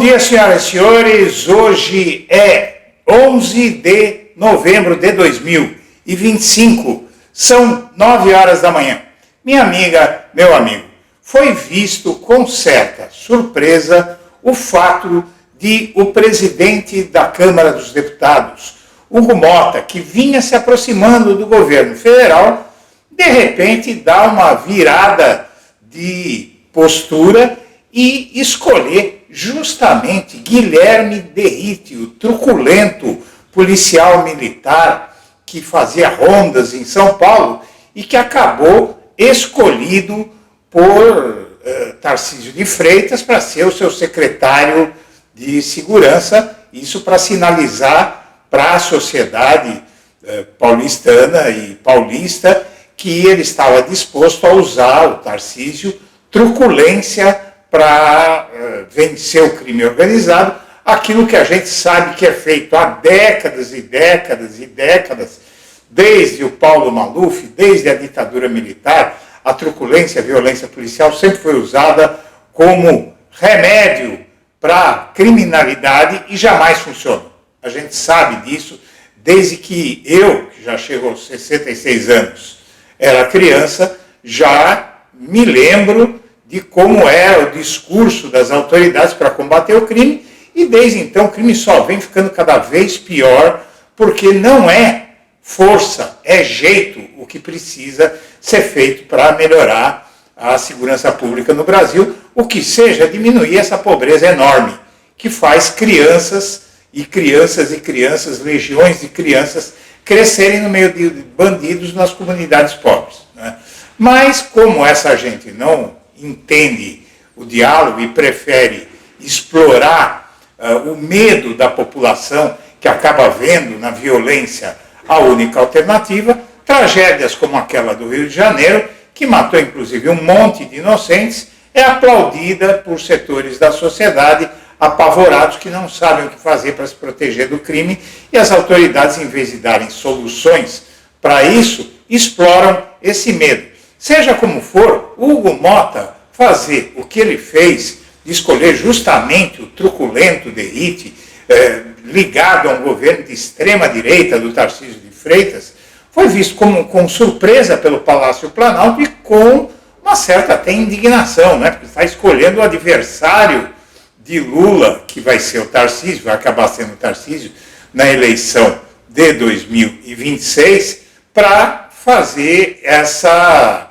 dia, senhoras e senhores. Hoje é 11 de novembro de 2025. São 9 horas da manhã. Minha amiga, meu amigo, foi visto com certa surpresa o fato de o presidente da Câmara dos Deputados, Hugo Motta, que vinha se aproximando do governo federal, de repente dar uma virada de postura e escolher justamente Guilherme Derrite, o truculento policial militar que fazia rondas em São Paulo e que acabou escolhido por Tarcísio de Freitas para ser o seu secretário de segurança, isso para sinalizar para a sociedade paulistana e paulista que ele estava disposto a usar o Tarcísio truculência para vencer o crime organizado, aquilo que a gente sabe que é feito há décadas e décadas e décadas, desde o Paulo Maluf, desde a ditadura militar. A truculência, a violência policial sempre foi usada como remédio para criminalidade e jamais funcionou. A gente sabe disso desde que eu, que já chegou aos 66 anos, era criança, já me lembro de como era o discurso das autoridades para combater o crime, e desde então o crime só vem ficando cada vez pior, porque não é força, é jeito o que precisa ser feito para melhorar a segurança pública no Brasil, o que seja diminuir essa pobreza enorme, que faz crianças e crianças e crianças, legiões de crianças, crescerem no meio de bandidos nas comunidades pobres, né? Mas como essa gente não entende o diálogo e prefere explorar o medo da população, que acaba vendo na violência a única alternativa, tragédias como aquela do Rio de Janeiro, que matou inclusive um monte de inocentes, é aplaudida por setores da sociedade apavorados que não sabem o que fazer para se proteger do crime, e as autoridades, em vez de darem soluções para isso, exploram esse medo. Seja como for, Hugo Motta fazer o que ele fez, de escolher justamente o truculento Derrite, ligado a um governo de extrema-direita do Tarcísio de Freitas, foi visto com surpresa pelo Palácio Planalto e com uma certa até indignação, né? Porque está escolhendo o adversário de Lula, que vai ser o Tarcísio, vai acabar sendo o Tarcísio na eleição de 2026, para fazer essa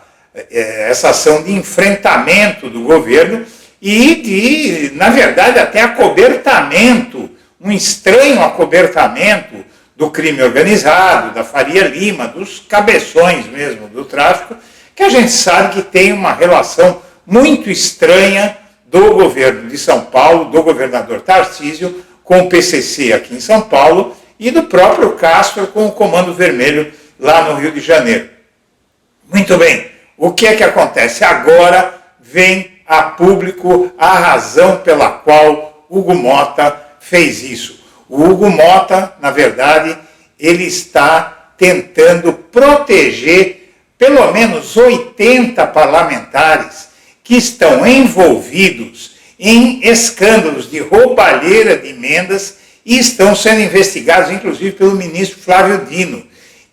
ação de enfrentamento do governo e de, na verdade, até acobertamento, um estranho acobertamento do crime organizado, da Faria Lima, dos cabeções mesmo do tráfico, que a gente sabe que tem uma relação muito estranha do governo de São Paulo, do governador Tarcísio, com o PCC aqui em São Paulo e do próprio Castro com o Comando Vermelho lá no Rio de Janeiro. Muito bem, o que é que acontece? Agora vem a público a razão pela qual Hugo Motta fez isso. O Hugo Motta, na verdade, ele está tentando proteger pelo menos 80 parlamentares que estão envolvidos em escândalos de roubalheira de emendas e estão sendo investigados, inclusive, pelo ministro Flávio Dino.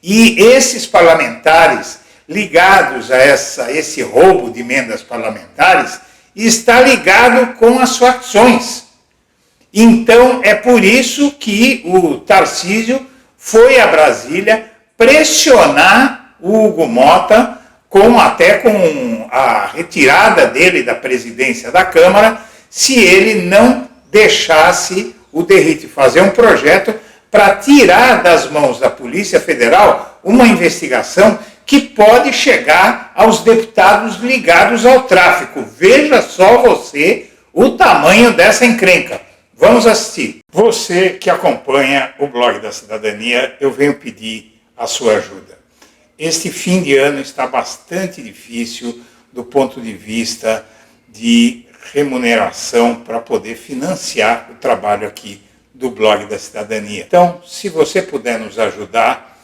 E esses parlamentares ligados a esse roubo de emendas parlamentares está ligado com as facções. Então, é por isso que o Tarcísio foi a Brasília pressionar o Hugo Motta, até com a retirada dele da presidência da Câmara, se ele não deixasse o Derrite fazer um projeto para tirar das mãos da Polícia Federal uma investigação que pode chegar aos deputados ligados ao tráfico. Veja só você o tamanho dessa encrenca. Vamos assistir. Você que acompanha o Blog da Cidadania, eu venho pedir a sua ajuda. Este fim de ano está bastante difícil do ponto de vista de remuneração para poder financiar o trabalho aqui do Blog da Cidadania. Então, se você puder nos ajudar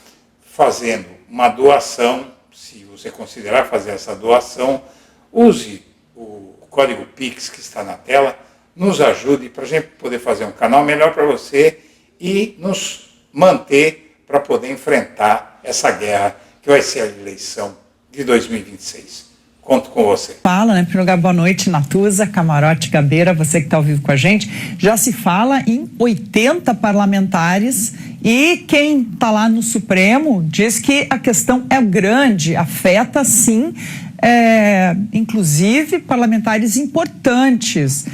fazendo uma doação, se você considerar fazer essa doação, use o código PIX que está na tela nos ajude para a gente poder fazer um canal melhor para você e nos manter para poder enfrentar essa guerra que vai ser a eleição de 2026. Conto com você. Fala, né? Em primeiro lugar, boa noite, Natuza, Camarote, Gabeira, você que está ao vivo com a gente. Já se fala em 80 parlamentares e quem está lá no Supremo diz que a questão é grande, afeta sim, inclusive parlamentares importantes.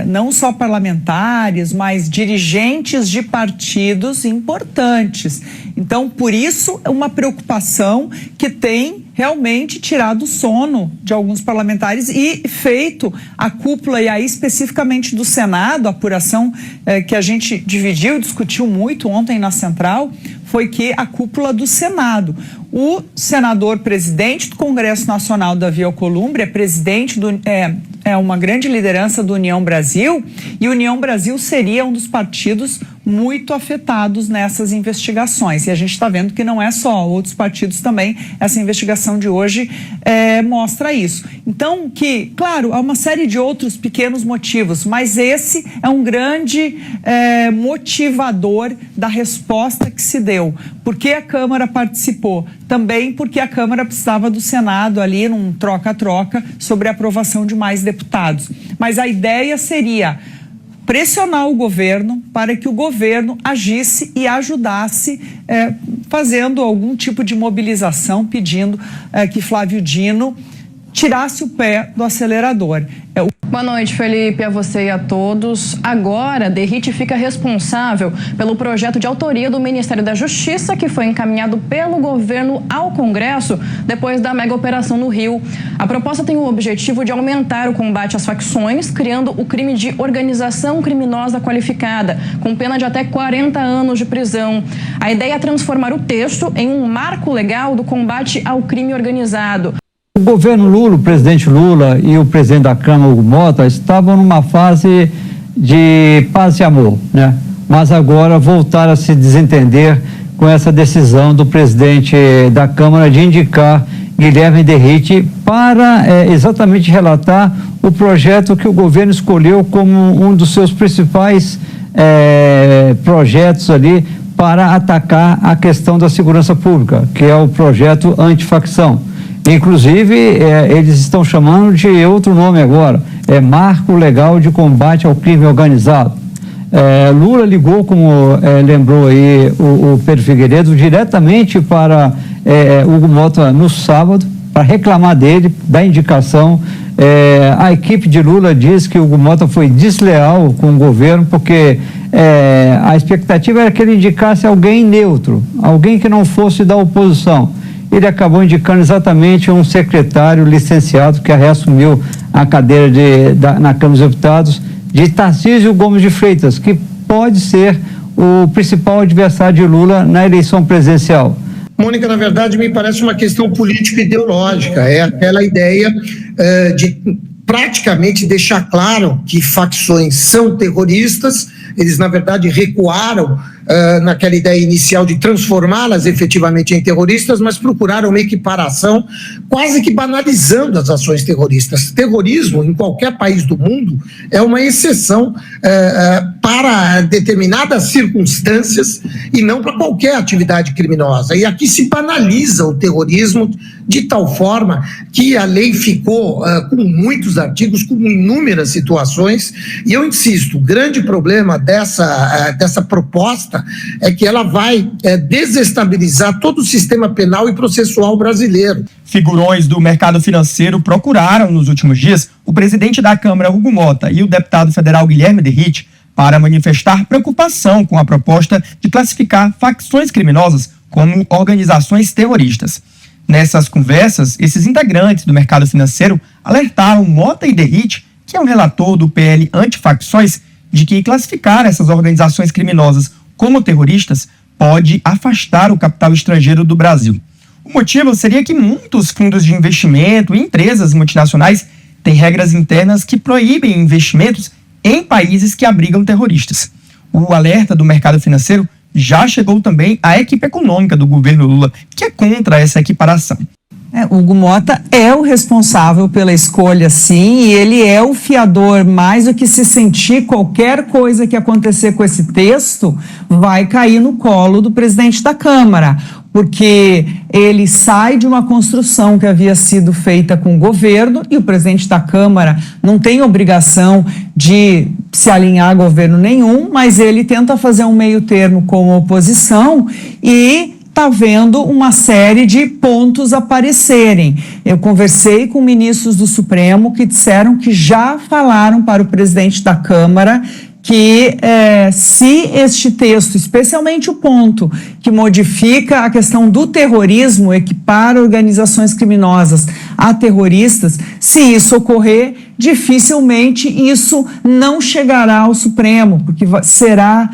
Não só parlamentares, mas dirigentes de partidos importantes. Então, por isso, é uma preocupação que tem realmente tirado o sono de alguns parlamentares e feito a cúpula, e aí especificamente do Senado, a apuração que a gente dividiu e discutiu muito ontem na Central, foi que a cúpula do Senado. O senador presidente do Congresso Nacional, Davi Alcolumbre, é presidente é uma grande liderança do União Brasil, e União Brasil seria um dos partidos muito afetados nessas investigações. E a gente está vendo que não é só, outros partidos também, essa investigação de hoje mostra isso. Então, claro, há uma série de outros pequenos motivos, mas esse é um grande motivador da resposta que se deu. Por que a Câmara participou? Também porque a Câmara precisava do Senado ali num troca-troca sobre a aprovação de mais deputados. Mas a ideia seria pressionar o governo para que o governo agisse e ajudasse, fazendo algum tipo de mobilização, pedindo que Flávio Dino tirasse o pé do acelerador. Boa noite, Felipe, a você e a todos. Agora, Derrite fica responsável pelo projeto de autoria do Ministério da Justiça, que foi encaminhado pelo governo ao Congresso depois da mega operação no Rio. A proposta tem o objetivo de aumentar o combate às facções, criando o crime de organização criminosa qualificada, com pena de até 40 anos de prisão. A ideia é transformar o texto em um marco legal do combate ao crime organizado. O governo Lula, o presidente Lula e o presidente da Câmara, Hugo Mota, estavam numa fase de paz e amor, né? Mas agora voltaram a se desentender com essa decisão do presidente da Câmara de indicar Guilherme Derrite para exatamente relatar o projeto que o governo escolheu como um dos seus principais projetos ali para atacar a questão da segurança pública, que é o projeto antifacção. Inclusive, eles estão chamando de outro nome agora, Marco Legal de Combate ao Crime Organizado. Lula ligou, como lembrou aí o Pedro Figueiredo, diretamente para Hugo Mota no sábado, para reclamar dele, da indicação. A equipe de Lula diz que o Hugo Mota foi desleal com o governo, porque a expectativa era que ele indicasse alguém neutro, alguém que não fosse da oposição. Ele acabou indicando exatamente um secretário licenciado que reassumiu a cadeira na Câmara dos Deputados, de Tarcísio Gomes de Freitas, que pode ser o principal adversário de Lula na eleição presidencial. Mônica, na verdade, me parece uma questão político-ideológica. É aquela ideia de praticamente deixar claro que facções são terroristas. Eles, na verdade, recuaram naquela ideia inicial de transformá-las efetivamente em terroristas, mas procuraram uma equiparação quase que banalizando as ações terroristas. Terrorismo, em qualquer país do mundo, é uma exceção para determinadas circunstâncias e não para qualquer atividade criminosa. E aqui se banaliza o terrorismo de tal forma que a lei ficou com muitos artigos, com inúmeras situações, e eu insisto, o grande problema dessa proposta é que ela vai desestabilizar todo o sistema penal e processual brasileiro. Figurões do mercado financeiro procuraram nos últimos dias o presidente da Câmara, Hugo Mota, e o deputado federal Guilherme Derrite para manifestar preocupação com a proposta de classificar facções criminosas como organizações terroristas. Nessas conversas, esses integrantes do mercado financeiro alertaram Mota e Derrite, que é um relator do PL Antifacções, de que classificar essas organizações criminosas como terroristas pode afastar o capital estrangeiro do Brasil. O motivo seria que muitos fundos de investimento e empresas multinacionais têm regras internas que proíbem investimentos em países que abrigam terroristas. O alerta do mercado financeiro já chegou também à equipe econômica do governo Lula, que é contra essa equiparação. Hugo Mota é o responsável pela escolha, sim, e ele é o fiador. Mais do que se sentir, qualquer coisa que acontecer com esse texto vai cair no colo do presidente da Câmara, porque ele sai de uma construção que havia sido feita com o governo, e o presidente da Câmara não tem obrigação de se alinhar a governo nenhum, mas ele tenta fazer um meio termo com a oposição e está vendo uma série de pontos aparecerem. Eu conversei com ministros do Supremo que disseram que já falaram para o presidente da Câmara que se este texto, especialmente o ponto que modifica a questão do terrorismo, equipar organizações criminosas a terroristas, se isso ocorrer, dificilmente isso não chegará ao Supremo, porque será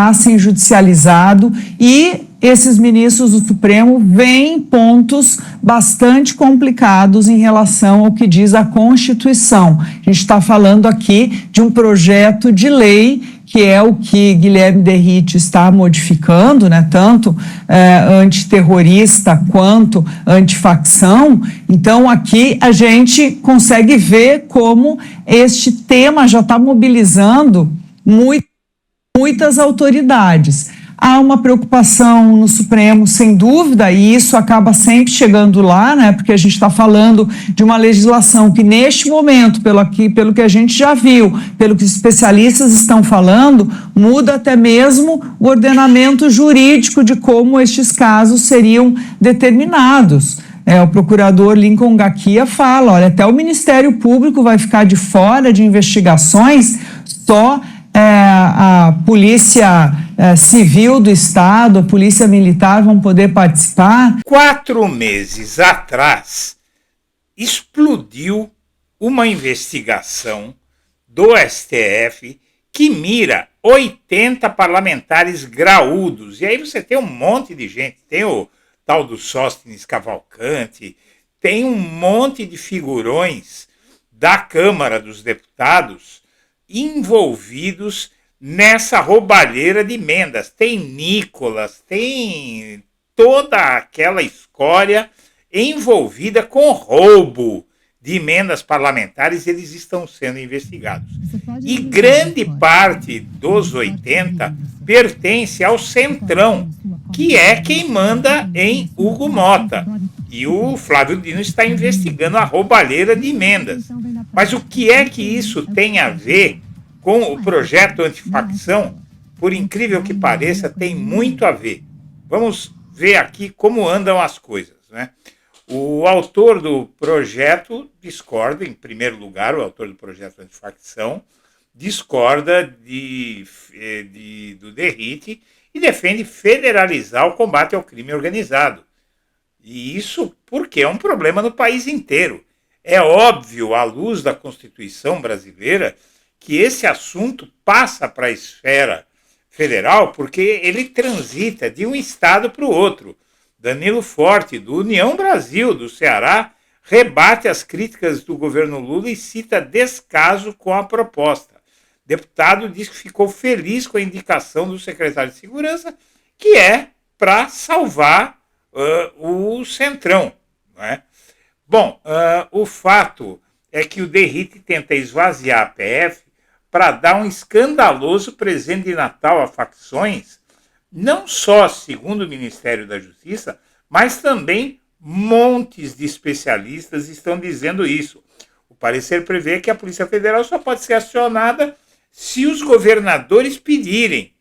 assim judicializado, e esses ministros do Supremo veem pontos bastante complicados em relação ao que diz a Constituição. A gente está falando aqui de um projeto de lei que é o que Guilherme Derrite está modificando, né, tanto antiterrorista quanto antifacção. Então, aqui a gente consegue ver como este tema já está mobilizando muitas autoridades. Há uma preocupação no Supremo, sem dúvida, e isso acaba sempre chegando lá, né? Porque a gente está falando de uma legislação que, neste momento, pelo que a gente já viu, pelo que os especialistas estão falando, muda até mesmo o ordenamento jurídico de como estes casos seriam determinados. O procurador Lincoln Gakia fala, olha, até o Ministério Público vai ficar de fora de investigações, só a Polícia Civil do Estado, a Polícia Militar vão poder participar. 4 meses atrás, explodiu uma investigação do STF que mira 80 parlamentares graúdos. E aí você tem um monte de gente, tem o tal do Sóstenes Cavalcante, tem um monte de figurões da Câmara dos Deputados envolvidos nessa roubalheira de emendas. Tem Nicolas, tem toda aquela escória envolvida com roubo de emendas parlamentares, eles estão sendo investigados. E grande parte dos 80 pertence ao Centrão, que é quem manda em Hugo Mota. E o Flávio Dino está investigando a roubalheira de emendas. Mas o que é que isso tem a ver com o projeto antifacção? Por incrível que pareça, tem muito a ver. Vamos ver aqui como andam as coisas, né? O autor do projeto discorda, em primeiro lugar, o autor do projeto antifacção, discorda do Derrite e defende federalizar o combate ao crime organizado. E isso porque é um problema no país inteiro. É óbvio, à luz da Constituição brasileira, que esse assunto passa para a esfera federal porque ele transita de um estado para o outro. Danilo Forte, do União Brasil, do Ceará, rebate as críticas do governo Lula e cita descaso com a proposta. Deputado diz que ficou feliz com a indicação do secretário de Segurança, que é para salvar o Centrão, não é? Bom, o fato é que o Derrite tenta esvaziar a PF para dar um escandaloso presente de Natal a facções, não só segundo o Ministério da Justiça, mas também montes de especialistas estão dizendo isso. O parecer prevê que a Polícia Federal só pode ser acionada se os governadores pedirem.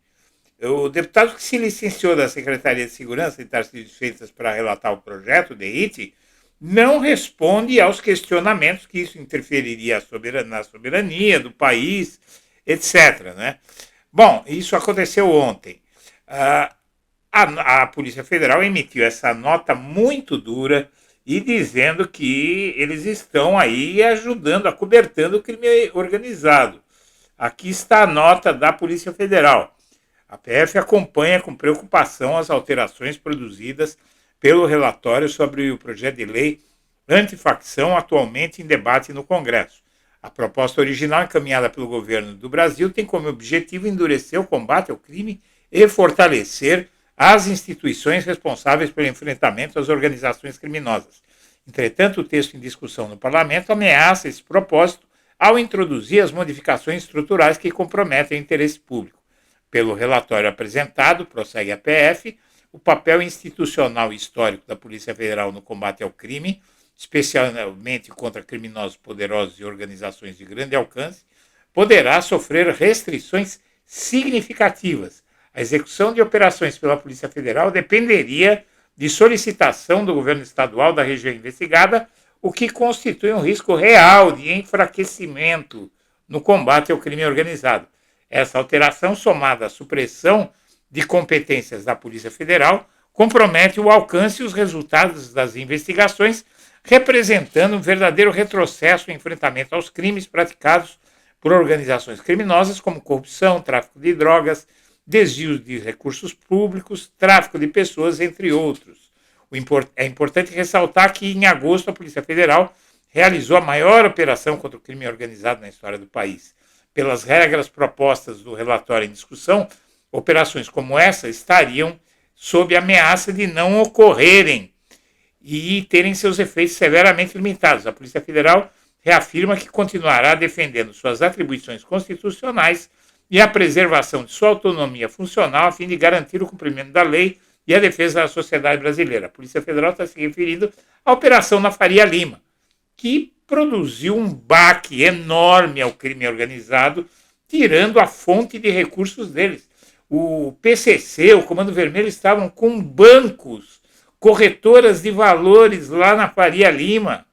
O deputado que se licenciou da Secretaria de Segurança e Tarcísio de Freitas para relatar o projeto, o Derrite, não responde aos questionamentos que isso interferiria na soberania do país, etc. Né? Bom, isso aconteceu ontem. A Polícia Federal emitiu essa nota muito dura e dizendo que eles estão aí ajudando, acobertando o crime organizado. Aqui está a nota da Polícia Federal. A PF acompanha com preocupação as alterações produzidas pelo relatório sobre o projeto de lei antifacção atualmente em debate no Congresso. A proposta original encaminhada pelo governo do Brasil tem como objetivo endurecer o combate ao crime e fortalecer às instituições responsáveis pelo enfrentamento às organizações criminosas. Entretanto, o texto em discussão no Parlamento ameaça esse propósito ao introduzir as modificações estruturais que comprometem o interesse público. Pelo relatório apresentado, prossegue a PF, o papel institucional e histórico da Polícia Federal no combate ao crime, especialmente contra criminosos poderosos e organizações de grande alcance, poderá sofrer restrições significativas. A execução de operações pela Polícia Federal dependeria de solicitação do governo estadual da região investigada, o que constitui um risco real de enfraquecimento no combate ao crime organizado. Essa alteração, somada à supressão de competências da Polícia Federal, compromete o alcance e os resultados das investigações, representando um verdadeiro retrocesso no enfrentamento aos crimes praticados por organizações criminosas como corrupção, tráfico de drogas, desvio de recursos públicos, tráfico de pessoas, entre outros. É importante ressaltar que, em agosto, a Polícia Federal realizou a maior operação contra o crime organizado na história do país. Pelas regras propostas do relatório em discussão, operações como essa estariam sob ameaça de não ocorrerem e terem seus efeitos severamente limitados. A Polícia Federal reafirma que continuará defendendo suas atribuições constitucionais e a preservação de sua autonomia funcional a fim de garantir o cumprimento da lei e a defesa da sociedade brasileira. A Polícia Federal está se referindo à operação na Faria Lima, que produziu um baque enorme ao crime organizado, tirando a fonte de recursos deles. O PCC, o Comando Vermelho, estavam com bancos, corretoras de valores lá na Faria Lima.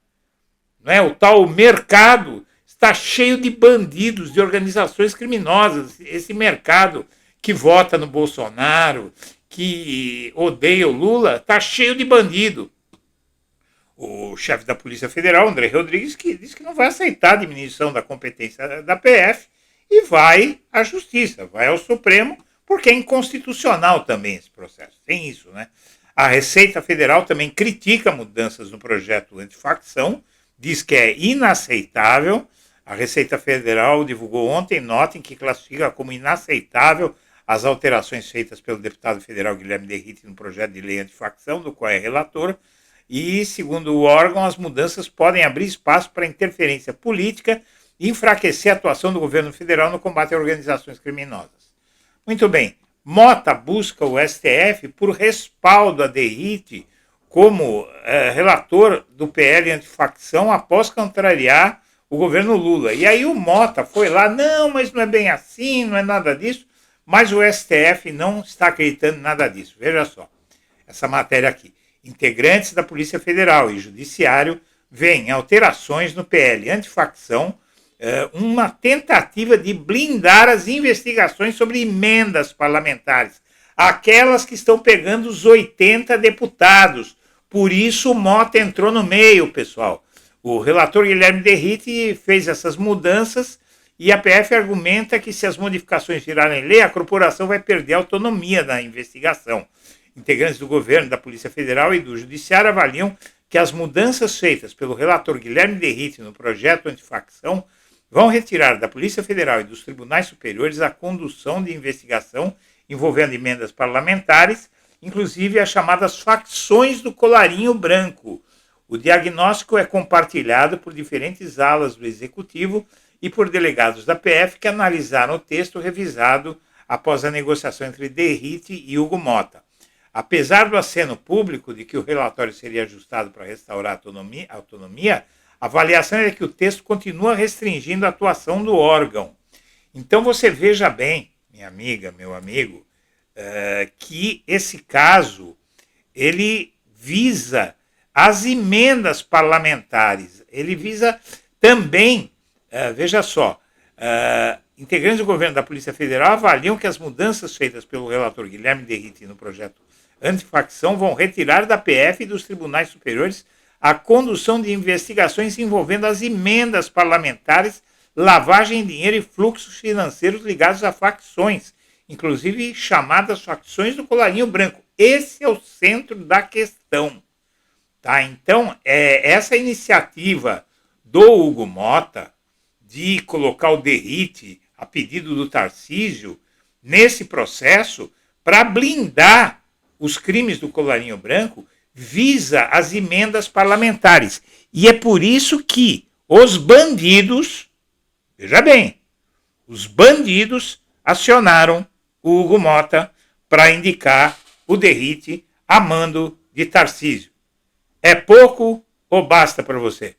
Não é? O tal mercado está cheio de bandidos, de organizações criminosas. Esse mercado que vota no Bolsonaro, que odeia o Lula, está cheio de bandido. O chefe da Polícia Federal, André Rodrigues, que disse que não vai aceitar a diminuição da competência da PF e vai à Justiça, vai ao Supremo, porque é inconstitucional também esse processo. Tem isso, né? A Receita Federal também critica mudanças no projeto antifacção, diz que é inaceitável. A Receita Federal divulgou ontem nota em que classifica como inaceitável as alterações feitas pelo deputado federal Guilherme Derrite no projeto de lei antifacção, do qual é relator, e, segundo o órgão, as mudanças podem abrir espaço para interferência política e enfraquecer a atuação do governo federal no combate a organizações criminosas. Muito bem, Mota busca o STF por respaldo a Derrite como relator do PL antifacção após contrariar o governo Lula. E aí o Mota foi lá, não, mas não é bem assim, não é nada disso, mas o STF não está acreditando em nada disso. Veja só, essa matéria aqui. Integrantes da Polícia Federal e Judiciário veem alterações no PL antifacção, uma tentativa de blindar as investigações sobre emendas parlamentares, aquelas que estão pegando os 80 deputados. Por isso o Mota entrou no meio, pessoal. O relator Guilherme Derrite fez essas mudanças e a PF argumenta que se as modificações virarem lei, a corporação vai perder a autonomia da investigação. Integrantes do governo, da Polícia Federal e do Judiciário avaliam que as mudanças feitas pelo relator Guilherme Derrite no projeto antifacção vão retirar da Polícia Federal e dos tribunais superiores a condução de investigação envolvendo emendas parlamentares, inclusive as chamadas facções do colarinho branco. O diagnóstico é compartilhado por diferentes alas do Executivo e por delegados da PF que analisaram o texto revisado após a negociação entre Derrite e Hugo Mota. Apesar do aceno público de que o relatório seria ajustado para restaurar a autonomia, a avaliação é que o texto continua restringindo a atuação do órgão. Então você veja bem, minha amiga, meu amigo, que esse caso, ele visa as emendas parlamentares, ele visa também, veja só, integrantes do governo da Polícia Federal avaliam que as mudanças feitas pelo relator Guilherme Derrite no projeto antifacção vão retirar da PF e dos tribunais superiores a condução de investigações envolvendo as emendas parlamentares, lavagem de dinheiro e fluxos financeiros ligados a facções, inclusive chamadas facções do colarinho branco. Esse é o centro da questão. Tá? Então, essa iniciativa do Hugo Mota de colocar o Derrite, a pedido do Tarcísio, nesse processo, para blindar os crimes do colarinho branco visa as emendas parlamentares. E é por isso que os bandidos, veja bem, os bandidos acionaram o Hugo Mota para indicar o Derrite a mando de Tarcísio. É pouco ou basta para você?